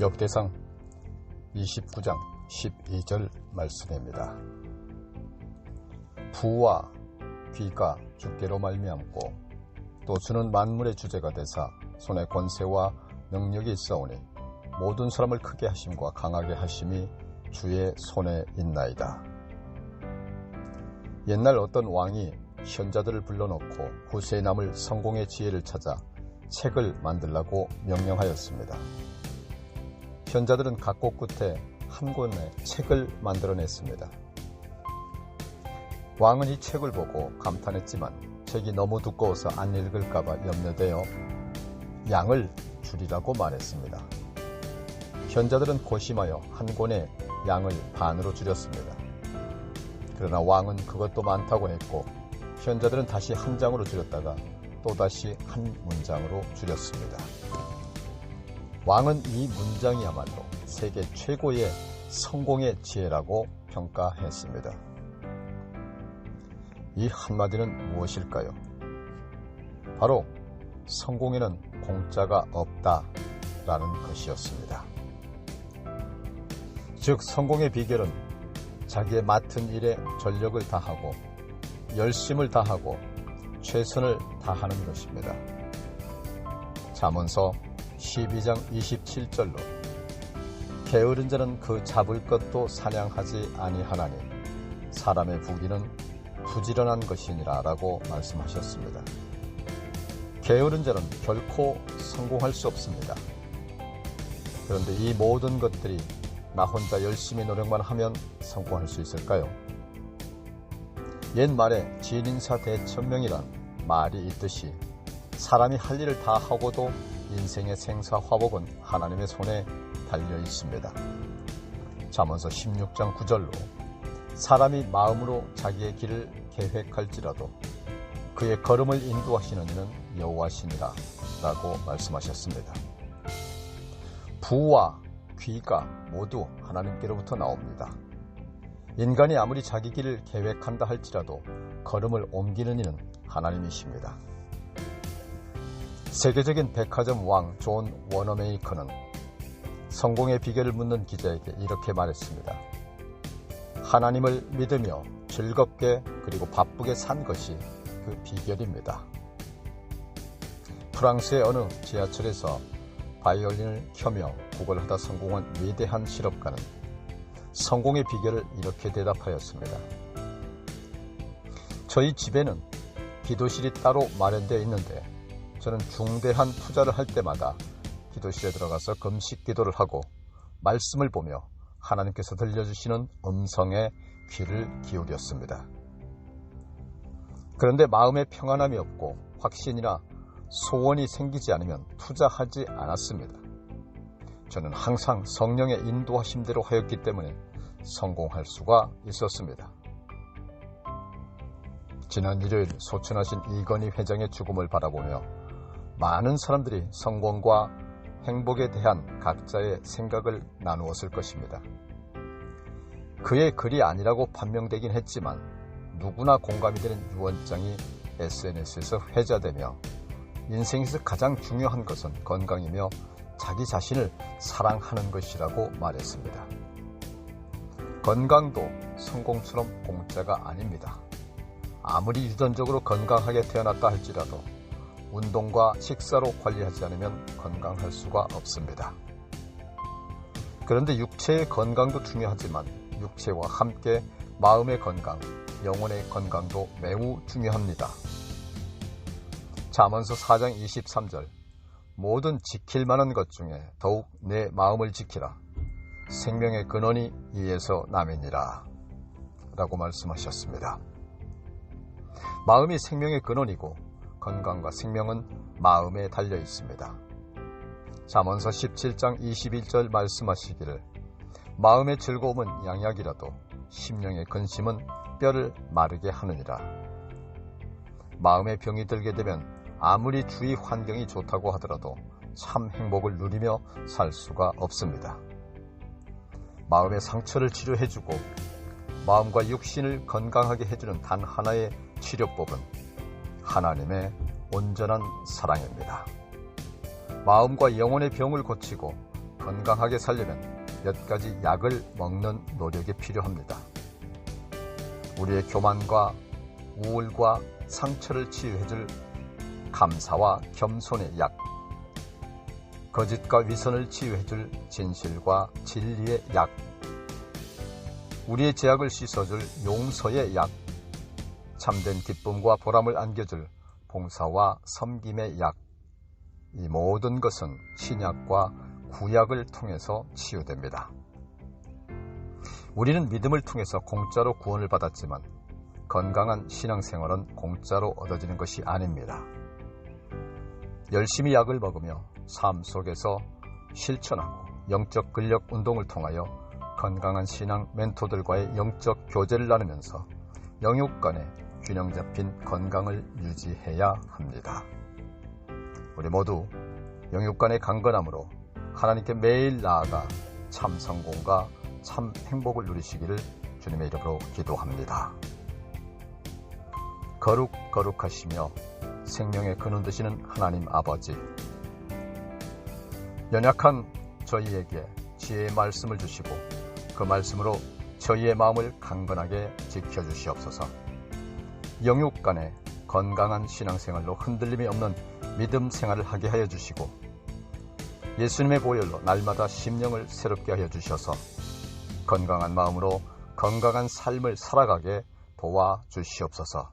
역대상 29장 12절 말씀입니다. 부와 귀가 주께로 말미암고 또 주는 만물의 주제가 되사 손에 권세와 능력이 있사오니 모든 사람을 크게 하심과 강하게 하심이 주의 손에 있나이다. 옛날 어떤 왕이 현자들을 불러놓고 후세에 남을 성공의 지혜를 찾아 책을 만들라고 명령하였습니다. 현자들은 각 곳곳에 한 권의 책을 만들어냈습니다. 왕은 이 책을 보고 감탄했지만 책이 너무 두꺼워서 안 읽을까봐 염려되어 양을 줄이라고 말했습니다. 현자들은 고심하여 한 권의 양을 반으로 줄였습니다. 그러나 왕은 그것도 많다고 했고 현자들은 다시 한 장으로 줄였다가 또다시 한 문장으로 줄였습니다. 왕은 이 문장이야말로 세계 최고의 성공의 지혜라고 평가했습니다. 이 한마디는 무엇일까요? 바로 성공에는 공짜가 없다라는 것이었습니다. 즉 성공의 비결은 자기의 맡은 일에 전력을 다하고 열심을 다하고 최선을 다하는 것입니다. 잠언서 12장 27절로 게으른 자는 그 잡을 것도 사냥하지 아니하나니 사람의 부귀는 부지런한 것이니라 라고 말씀하셨습니다. 게으른 자는 결코 성공할 수 없습니다. 그런데 이 모든 것들이 나 혼자 열심히 노력만 하면 성공할 수 있을까요? 옛말에 진인사 대천명이란 말이 있듯이 사람이 할 일을 다 하고도 인생의 생사화복은 하나님의 손에 달려 있습니다. 잠언서 16장 9절로 사람이 마음으로 자기의 길을 계획할지라도 그의 걸음을 인도하시는 이는 여호와시니라 라고 말씀하셨습니다. 부와 귀가 모두 하나님께로부터 나옵니다. 인간이 아무리 자기 길을 계획한다 할지라도 걸음을 옮기는 이는 하나님이십니다. 세계적인 백화점 왕 존 워너메이커는 성공의 비결을 묻는 기자에게 이렇게 말했습니다. 하나님을 믿으며 즐겁게 그리고 바쁘게 산 것이 그 비결입니다. 프랑스의 어느 지하철에서 바이올린을 켜며 구걸하다 성공한 위대한 실업가는 성공의 비결을 이렇게 대답하였습니다. 저희 집에는 기도실이 따로 마련되어 있는데 저는 중대한 투자를 할 때마다 기도실에 들어가서 금식 기도를 하고 말씀을 보며 하나님께서 들려주시는 음성에 귀를 기울였습니다. 그런데 마음에 평안함이 없고 확신이나 소원이 생기지 않으면 투자하지 않았습니다. 저는 항상 성령의 인도하심대로 하였기 때문에 성공할 수가 있었습니다. 지난 일요일 소천하신 이건희 회장의 죽음을 바라보며 많은 사람들이 성공과 행복에 대한 각자의 생각을 나누었을 것입니다. 그의 글이 아니라고 판명되긴 했지만 누구나 공감이 되는 유언장이 SNS에서 회자되며 인생에서 가장 중요한 것은 건강이며 자기 자신을 사랑하는 것이라고 말했습니다. 건강도 성공처럼 공짜가 아닙니다. 아무리 유전적으로 건강하게 태어났다 할지라도 운동과 식사로 관리하지 않으면 건강할 수가 없습니다. 그런데 육체의 건강도 중요하지만 육체와 함께 마음의 건강, 영혼의 건강도 매우 중요합니다. 잠언서 4장 23절 모든 지킬 만한 것 중에 더욱 내 마음을 지키라. 생명의 근원이 이에서 남이니라 라고 말씀하셨습니다. 마음이 생명의 근원이고 건강과 생명은 마음에 달려 있습니다. 잠언서 17장 21절 말씀하시기를 마음의 즐거움은 양약이라도 심령의 근심은 뼈를 마르게 하느니라. 마음에 병이 들게 되면 아무리 주위 환경이 좋다고 하더라도 참 행복을 누리며 살 수가 없습니다. 마음의 상처를 치료해주고 마음과 육신을 건강하게 해주는 단 하나의 치료법은 하나님의 온전한 사랑입니다. 마음과 영혼의 병을 고치고 건강하게 살려면 몇 가지 약을 먹는 노력이 필요합니다. 우리의 교만과 우울과 상처를 치유해줄 감사와 겸손의 약, 거짓과 위선을 치유해줄 진실과 진리의 약, 우리의 죄악을 씻어줄 용서의 약, 참된 기쁨과 보람을 안겨줄 봉사와 섬김의 약, 이 모든 것은 신약과 구약을 통해서 치유됩니다. 우리는 믿음을 통해서 공짜로 구원을 받았지만 건강한 신앙생활은 공짜로 얻어지는 것이 아닙니다. 열심히 약을 먹으며 삶 속에서 실천하고 영적 근력 운동을 통하여 건강한 신앙 멘토들과의 영적 교제를 나누면서 영육 간의 균형 잡힌 건강을 유지해야 합니다. 우리 모두 영육 간의 강건함으로 하나님께 매일 나아가 참 성공과 참 행복을 누리시기를 주님의 이름으로 기도합니다. 거룩하시며 생명의 근원 되시는 하나님 아버지, 연약한 저희에게 지혜의 말씀을 주시고 그 말씀으로 저희의 마음을 강건하게 지켜주시옵소서. 영육 간의 건강한 신앙생활로 흔들림이 없는 믿음 생활을 하게 하여 주시고 예수님의 보혈로 날마다 심령을 새롭게 하여 주셔서 건강한 마음으로 건강한 삶을 살아가게 도와주시옵소서.